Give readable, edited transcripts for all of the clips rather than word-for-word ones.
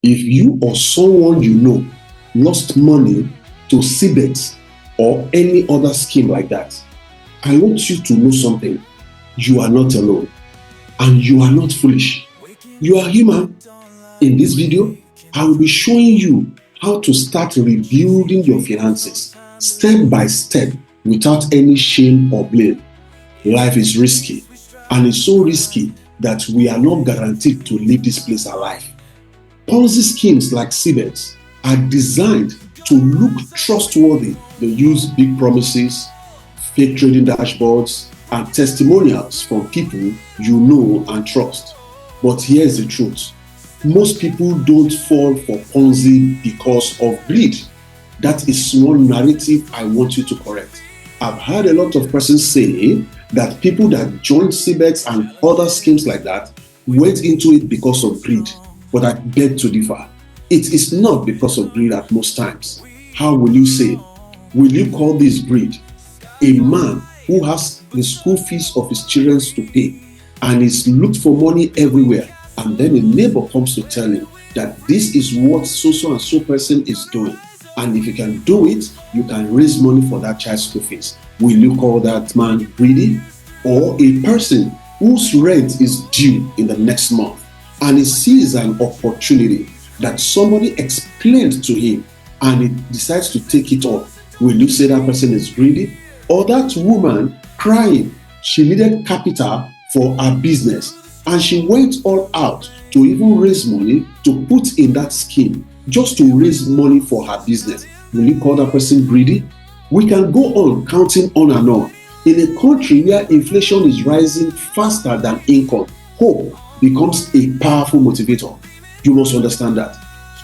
If you or someone you know lost money to CBEX or any other scheme like that, I want you to know something. You are not alone and you are not foolish. You are human. In this video, I will be showing you how to start rebuilding your finances step by step without any shame or blame. Life is risky, and it's so risky that we are not guaranteed to leave this place alive. Ponzi schemes like CBEX are designed to look trustworthy. They use big promises, fake trading dashboards, and testimonials from people you know and trust. But here's the truth. Most people don't fall for Ponzi because of greed. That is one narrative I want you to correct. I've heard a lot of persons say that people that joined CBEX and other schemes like that went into it because of greed. But I beg to differ. It is not because of greed at most times. How will you say? Will you call this greed? A man who has the school fees of his children to pay and is looked for money everywhere, and then a neighbor comes to tell him that this is what so and so person is doing, and if you can do it, you can raise money for that child's school fees. Will you call that man greedy? Or a person whose rent is due in the next month and he sees an opportunity that somebody explained to him and he decides to take it up, will you say that person is greedy? Or that woman crying, she needed capital for her business and she went all out to even raise money to put in that scheme just to raise money for her business. Will you call that person greedy? We can go on counting on and on. In a country where inflation is rising faster than income, hope becomes a powerful motivator. You must understand that.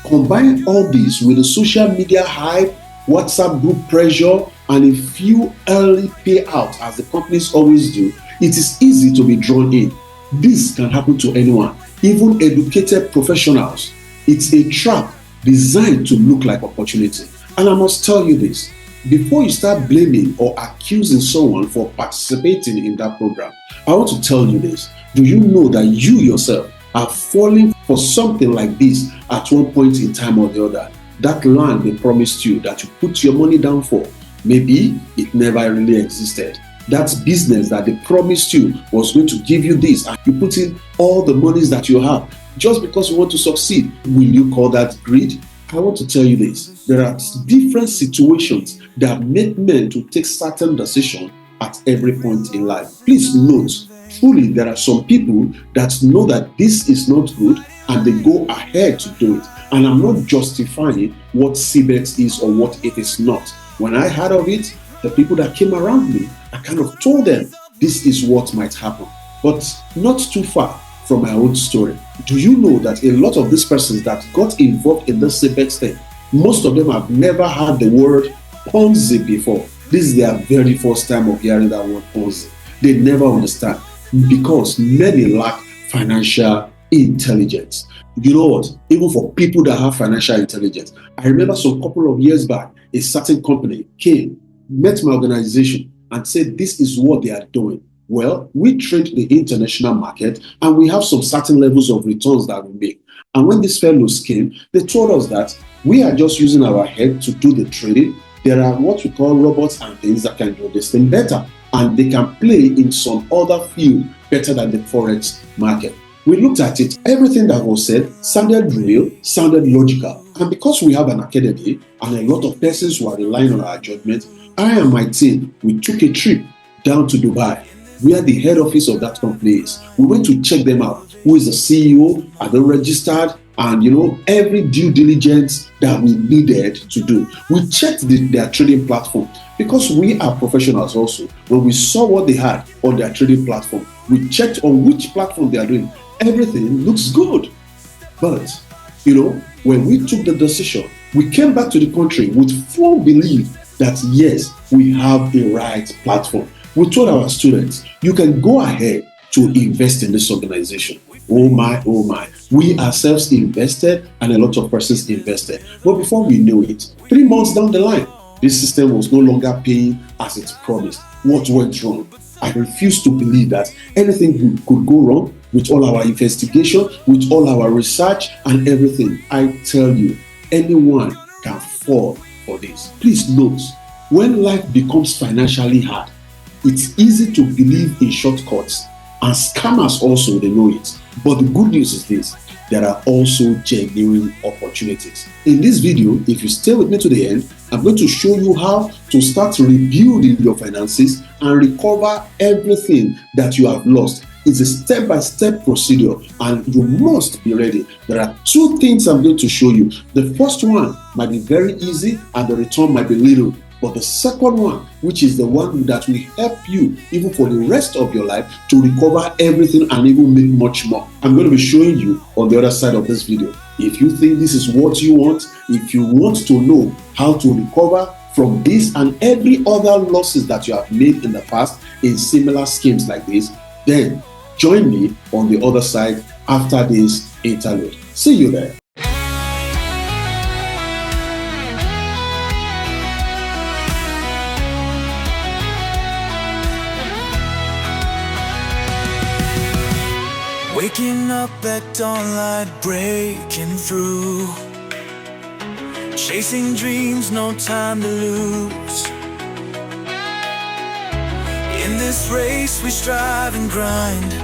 Combine all this with the social media hype, WhatsApp group pressure, and a few early payouts, as the companies always do, it is easy to be drawn in. This can happen to anyone, even educated professionals. It's a trap designed to look like opportunity. And I must tell you this, before you start blaming or accusing someone for participating in that program, I want to tell you this. Do you know that you yourself are falling for something like this at one point in time or the other? That land they promised you that you put your money down for, maybe it never really existed. That business that they promised you was going to give you this, and you put in all the monies that you have just because you want to succeed. Will you call that greed? I want to tell you this. There are different situations that make men to take certain decisions at every point in life. Please note, truly there are some people that know that this is not good and they go ahead to do it. And I'm not justifying what CBEX is or what it is not. When I heard of it, the people that came around me, I kind of told them this is what might happen. But not too far from my own story. Do you know that a lot of these persons that got involved in this CBEX thing, most of them have never heard the word Ponzi before. This is their very first time of hearing that word Ponzi. They never understand because many lack financial intelligence. You know what? Even for people that have financial intelligence, I remember some couple of years back, a certain company came, met my organization and said, this is what they are doing. Well, we trade the international market and we have some certain levels of returns that we make. And when these fellows came, they told us that we are just using our head to do the trading. There are what we call robots and things that can do this thing better. And they can play in some other field better than the forex market. We looked at it. Everything that was said sounded real, sounded logical. And because we have an academy and a lot of persons who are relying on our judgment, I and my team, we took a trip down to Dubai, where the head office of that company is. We went to check them out. Who is the CEO? Are they registered? And every due diligence that we needed to do. We checked their trading platform because we are professionals also. When we saw what they had on their trading platform, we checked on which platform they are doing. Everything looks good. But, when we took the decision, we came back to the country with full belief that yes, we have the right platform. We told our students, you can go ahead to invest in this organization. Oh my. We ourselves invested and a lot of persons invested. But before we knew it, 3 months down the line, this system was no longer paying as it promised. What went wrong? I refuse to believe that anything good could go wrong with all our investigation, with all our research and everything. I tell you, anyone can fall for this. Please note, when life becomes financially hard, it's easy to believe in shortcuts, and scammers also, they know it. But the good news is this: there are also genuine opportunities. In this video, if you stay with me to the end, I'm going to show you how to start rebuilding your finances and recover everything that you have lost. It's a step-by-step procedure, and you must be ready. There are two things I'm going to show you. The first one might be very easy and the return might be little. But the second one, which is the one that will help you even for the rest of your life to recover everything and even make much more, I'm going to be showing you on the other side of this video. If you think this is what you want, if you want to know how to recover from this and every other losses that you have made in the past in similar schemes like this, then join me on the other side after this interlude. See you there. Waking up at dawnlight, breaking through, chasing dreams, no time to lose. In this race we strive and grind,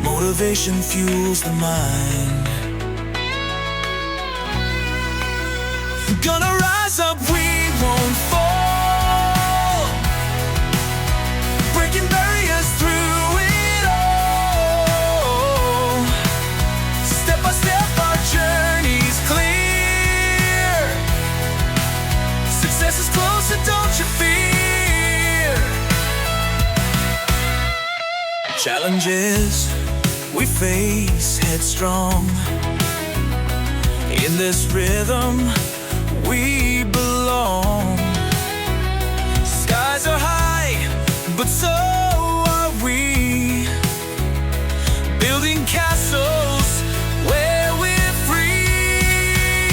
motivation fuels the mind. Gonna rise up, we won't fall, breaking barriers through it all. Step by step our journey's clear, success is closer, don't you fear. Challenges we face headstrong, in this rhythm we belong. Skies are high, but so are we, building castles where we're free.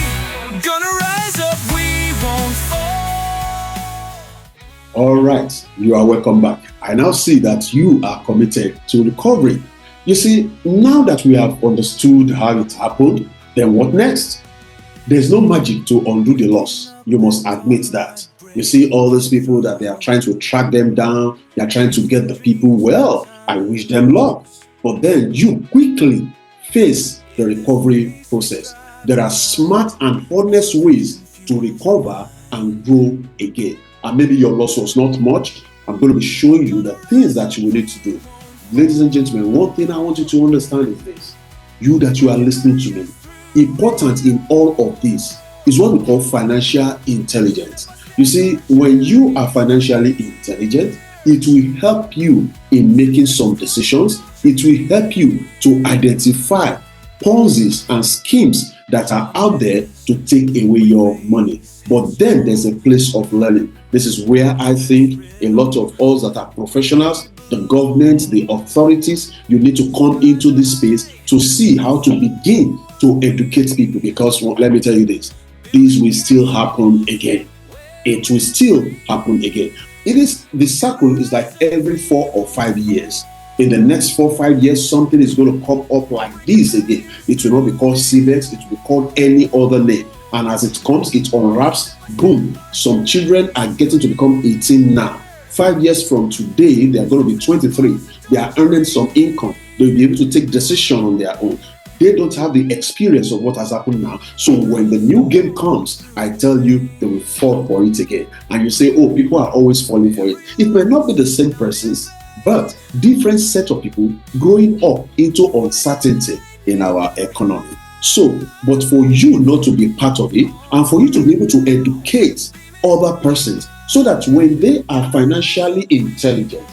Gonna rise up, we won't fall. All right, you are welcome back. I now see that you are committed to recovery. You see, now that we have understood how it happened, then what next? There's no magic to undo the loss. You must admit that. You see all these people that they are trying to track them down, they are trying to get the people well. I wish them luck. But then you quickly face the recovery process. There are smart and honest ways to recover and grow again. And maybe your loss was not much. I'm going to be showing you the things that you will need to do. Ladies and gentlemen, one thing I want you to understand is this: you that you are listening to me, important in all of this is what we call financial intelligence. You see, when you are financially intelligent, it will help you in making some decisions. It will help you to identify Ponzi's and schemes that are out there to take away your money. But then there's a place of learning. This is where I think a lot of us that are professionals, the government, the authorities, you need to come into this space to see how to begin to educate people. Because let me tell you this will still happen again. It will still happen again. The cycle is like every 4 or 5 years. In the next 4 or 5 years, something is going to come up like this again. It will not be called CBEX, it will be called any other name. And as it comes, it unwraps, boom. Some children are getting to become 18 now. 5 years from today, they are going to be 23. They are earning some income. They'll be able to take decisions on their own. They don't have the experience of what has happened now. So when the new game comes, I tell you, they will fall for it again. And you say, oh, people are always falling for it. It may not be the same persons, but different set of people growing up into uncertainty in our economy. So, but for you not to be part of it, and for you to be able to educate other persons so that when they are financially intelligent,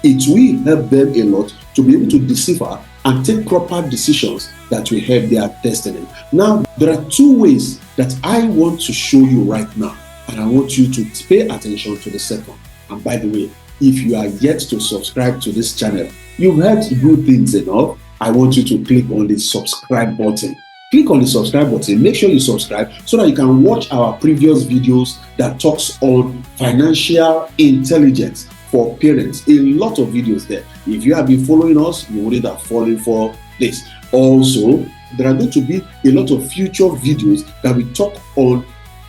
it will help them a lot to be able to decipher and take proper decisions that will help their destiny. Now, there are 2 ways that I want to show you right now, and I want you to pay attention to the second. And by the way, if you are yet to subscribe to this channel, you've heard good things enough, I want you to click on the subscribe button. Click on the subscribe button, make sure you subscribe so that you can watch our previous videos that talks on financial intelligence for parents. A lot of videos there. If you have been following us, you wouldn't have fallen for this. Also, there are going to be a lot of future videos that we talk on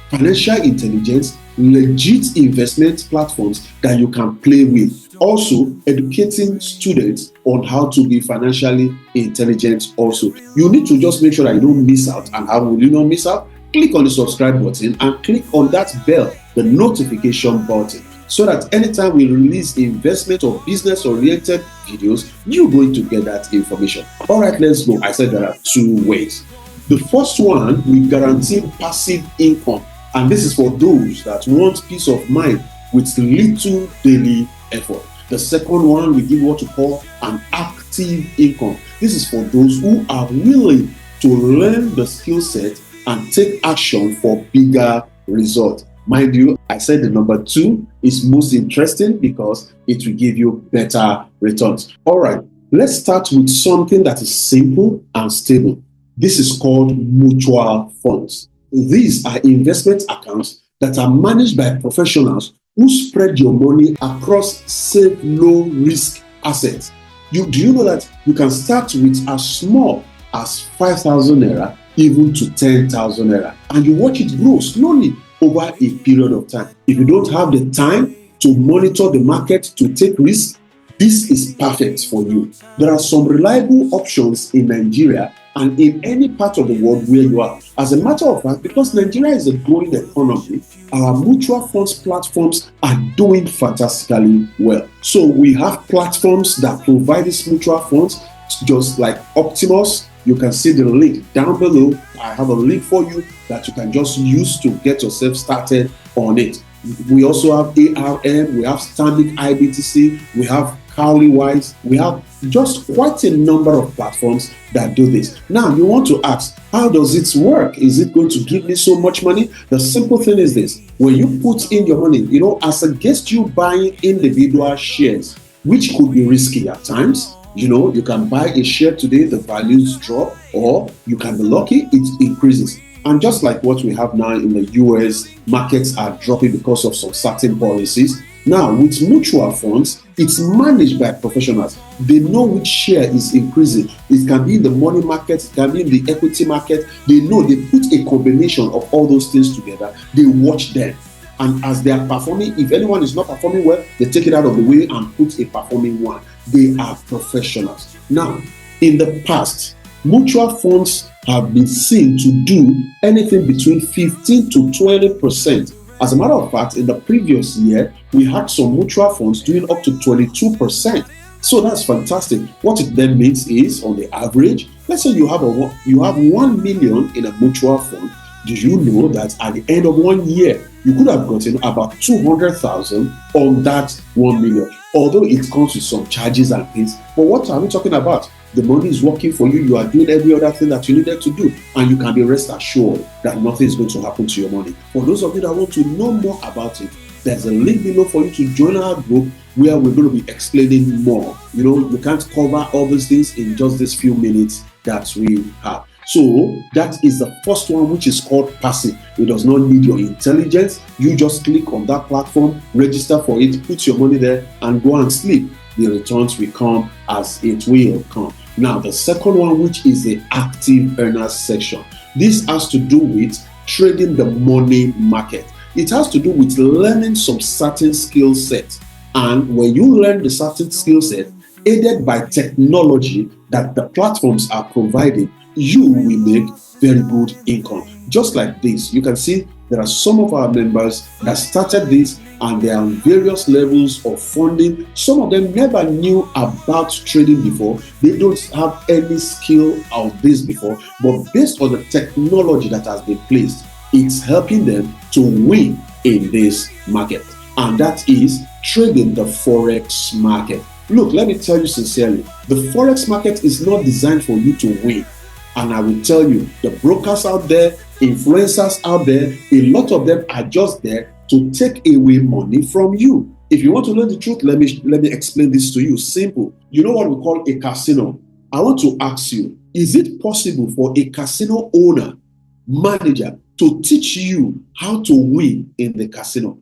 financial intelligence, legit investment platforms that you can play with. Also, educating students on how to be financially intelligent also. You need to just make sure that you don't miss out. And how will you not miss out? Click on the subscribe button and click on that bell, the notification button, so that anytime we release investment or business-oriented videos, you're going to get that information. All right, let's go. I said there are two ways. The first one, we guarantee passive income. And this is for those that want peace of mind with little daily effort. The second one, we give what we call an active income. This is for those who are willing to learn the skill set and take action for bigger results. Mind you, I said the number two is most interesting because it will give you better returns. All right, let's start with something that is simple and stable. This is called mutual funds. These are investment accounts that are managed by professionals who spread your money across safe, low-risk assets. Do you know that you can start with as small as 5,000 naira, even to 10,000 naira, and you watch it grow slowly over a period of time. If you don't have the time to monitor the market, to take risks, this is perfect for you. There are some reliable options in Nigeria and in any part of the world where you are. As a matter of fact, because Nigeria is a growing economy, our mutual funds platforms are doing fantastically well. So we have platforms that provide these mutual funds, just like Optimus. You can see the link down below. I have a link for you that you can just use to get yourself started on it. We also have ARM, we have Stanbic IBTC, we have Cowlywise, we have just quite a number of platforms that do this. Now, you want to ask, how does it work? Is it going to give me so much money? The simple thing is this: when you put in your money, as against you buying individual shares, which could be risky at times. You can buy a share today, the values drop, or you can be lucky, it increases. And just like what we have now in the US, markets are dropping because of some certain policies. Now, with mutual funds, it's managed by professionals. They know which share is increasing. It can be in the money market, it can be in the equity market. They know, they put a combination of all those things together. They watch them. And as they are performing, if anyone is not performing well, they take it out of the way and put a performing one. They are professionals. Now, in the past, mutual funds have been seen to do anything between 15 to 20%. As a matter of fact, in the previous year, we had some mutual funds doing up to 22%. So that's fantastic. What it then means is, on the average, let's say you have 1 million in a mutual fund. Do you know that at the end of 1 year, you could have gotten about 200,000 on that 1 million? Although it comes with some charges and things. But what are we talking about? The money is working for you. You are doing every other thing that you needed to do. And you can be rest assured that nothing is going to happen to your money. For those of you that want to know more about it, there's a link below for you to join our group where we're going to be explaining more. You can't cover all these things in just these few minutes that we have. So that is the first one, which is called passive. It does not need your intelligence. You just click on that platform, register for it, put your money there, and go and sleep. The returns will come as it will come. Now, the second one, which is the active earners section. This has to do with trading the money market. It has to do with learning some certain skill set. And when you learn the certain skill set, aided by technology that the platforms are providing, you will make very good income. Just like this, you can see there are some of our members that started this and they are on various levels of funding. Some of them never knew about trading before. They don't have any skill of this before, but based on the technology that has been placed, it's helping them to win in this market. And that is trading the Forex market. Look, let me tell you sincerely, the Forex market is not designed for you to win. And I will tell you, the brokers out there, influencers out there, a lot of them are just there to take away money from you. If you want to learn the truth, let me explain this to you. Simple. You know what we call a casino? I want to ask you, is it possible for a casino owner, manager, to teach you how to win in the casino?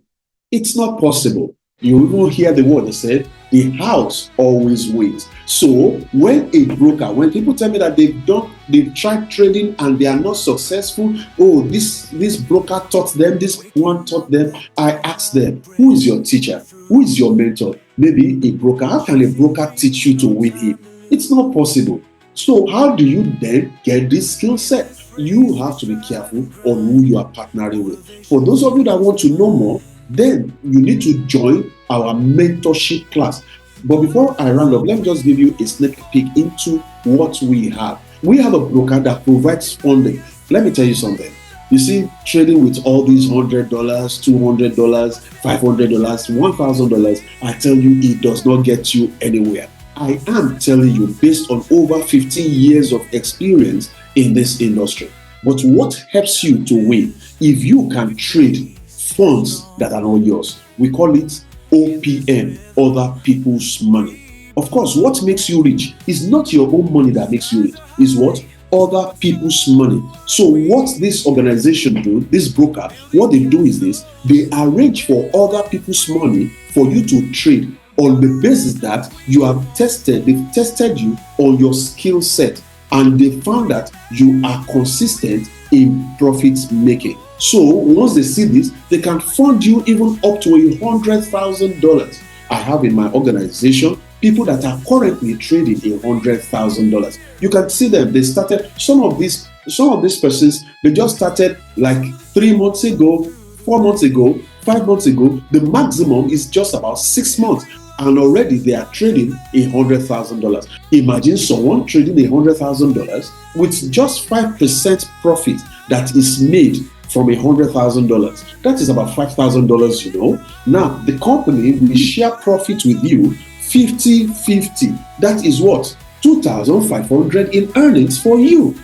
It's not possible. You will hear the word they said, the house always wins. So when people tell me that they've tried trading and they are not successful, oh, this broker taught them, this one taught them, I ask them, who is your teacher? Who is your mentor? Maybe a broker. How can a broker teach you to win him? It's not possible. So how do you then get this skill set? You have to be careful on who you are partnering with. For those of you that want to know more, then you need to join our mentorship class. But before I round up, let me just give you a sneak peek into what we have. We have a broker that provides funding. Let me tell you something. You see, trading with all these $100, $200, $500, $1,000, I tell you, it does not get you anywhere. I am telling you based on over 15 years of experience in this industry. But what helps you to win? If you can trade funds that are not yours, we call it OPM, other people's money. Of course, what makes you rich is not your own money that makes you rich, is what? Other people's money. So what this organization do, this broker, what they do is this: they arrange for other people's money for you to trade on the basis that they've tested you on your skill set, and they found that you are consistent in profit making. So once they see this, they can fund you even up to $100,000. I have in my organization people that are currently trading $100,000. You can see them. They started, some of these persons, they just started like 3 months ago, 4 months ago, 5 months ago. The maximum is just about 6 months, and already they are trading $100,000. Imagine someone trading $100,000 with just 5% profit that is made from $100,000. That is about $5,000, you know. Now, the company will share profit with you 50-50. That is what? $2,500 in earnings for you.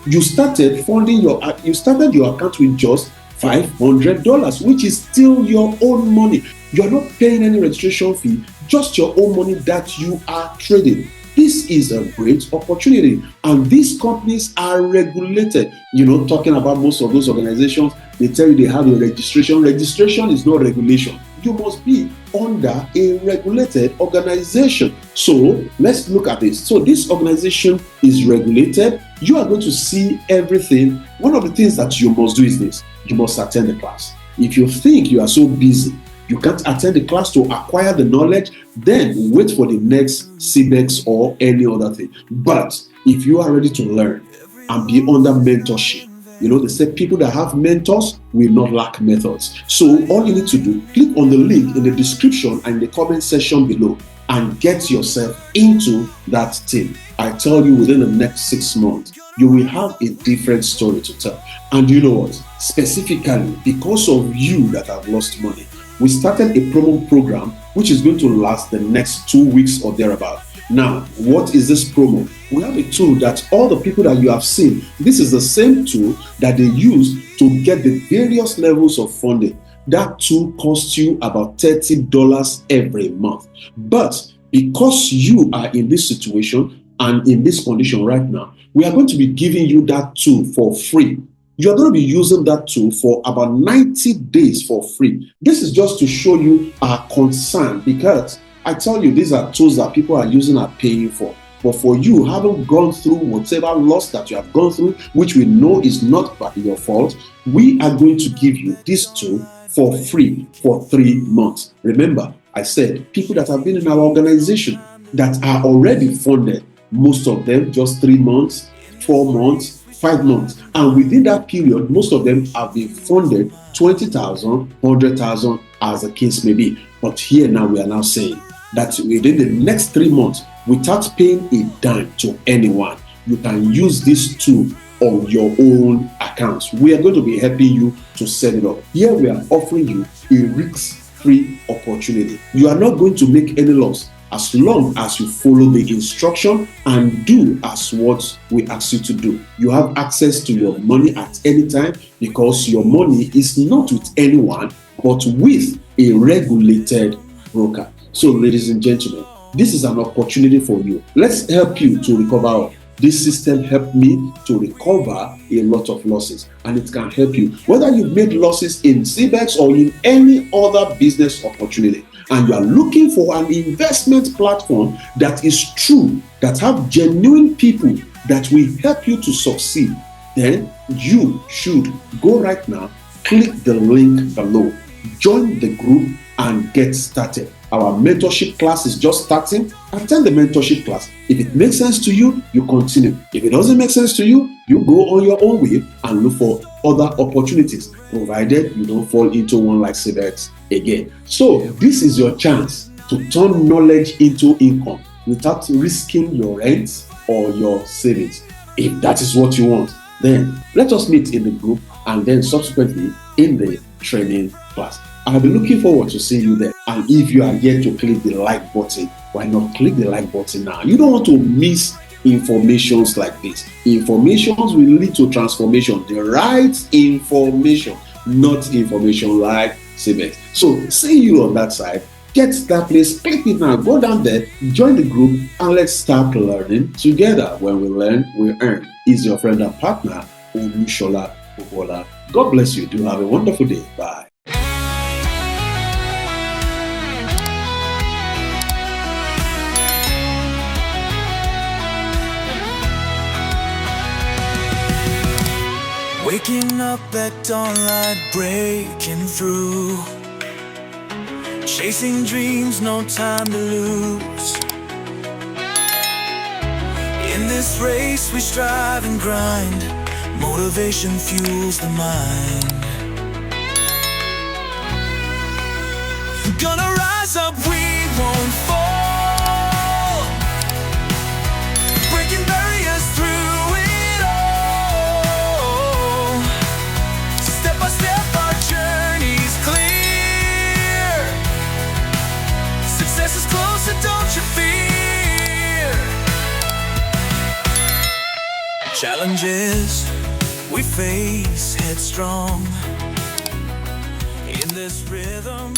You started your account with just $500, which is still your own money. You are not paying any registration fee, just your own money that you are trading. This is a great opportunity, and these companies are regulated. You know, talking about most of those organizations, they tell you they have a registration. Registration is not regulation. You must be under a regulated organization. So let's look at this. So this organization is regulated. You are going to see everything. One of the things that you must do is this: you must attend the class. If you think you are so busy, you can't attend the class to acquire the knowledge, then wait for the next CBEX or any other thing. But if you are ready to learn and be under mentorship, you know, they say people that have mentors will not lack methods. So all you need to do, click on the link in the description and the comment section below and get yourself into that team. I tell you, within the next 6 months, you will have a different story to tell. And you know what? Specifically, because of you that have lost money, we started a promo program which is going to last the next 2 weeks or thereabout. Now, what is this promo? We have a tool that all the people that you have seen, this is the same tool that they use to get the various levels of funding. That tool costs you about $30 every month. But because you are in this situation and in this condition right now, we are going to be giving you that tool for free. You're going to be using that tool for about 90 days for free. This is just to show you our concern, because I tell you, these are tools that people are using and paying for. But for you, having gone through whatever loss that you have gone through, which we know is not by your fault, we are going to give you this tool for free for 3 months. Remember, I said people that have been in our organization that are already funded, most of them just 3 months, 4 months, 5 months. And within that period, most of them have been funded 20,000, 100,000 as the case may be. But here now we are now saying that within the next 3 months, without paying a dime to anyone, you can use this tool on your own accounts. We are going to be helping you to set it up. Here we are offering you a risk-free opportunity. You are not going to make any loss as long as you follow the instruction and do as what we ask you to do. You have access to your money at any time, because your money is not with anyone but with a regulated broker. So ladies and gentlemen, this is an opportunity for you. Let's help you to recover. This system helped me to recover a lot of losses, and it can help you. Whether you've made losses in CBEX or in any other business opportunity, and you are looking for an investment platform that is true, that have genuine people that will help you to succeed, then you should go right now, click the link below, join the group and get started. Our mentorship class is just starting. Attend the mentorship class. If it makes sense to you, you continue. If it doesn't make sense to you, you go on your own way and look for other opportunities, provided you don't fall into one like CBEX again. So this is your chance to turn knowledge into income without risking your rent or your savings. If that is what you want, then let us meet in the group and then subsequently in the training class. I'll be looking forward to seeing you there. And if you are yet to click the like button, why not click the like button now? You don't want to miss informations like this. Informations will lead to transformation. The right information, not information like CBEX. So see you on that side. Get that place, click it now, go down there, join the group, and let's start learning together. When we learn, we earn. Is your friend and partner, Olushola Popola. God bless you. Do have a wonderful day. Bye. Waking up at dawn, light breaking through, chasing dreams, no time to lose. In this race we strive and grind, motivation fuels the mind. Gonna rise up, we won't fall, breaking barriers through it all. Step by step our journey's clear, success is closer, don't you fear. Challenges we face headstrong, in this rhythm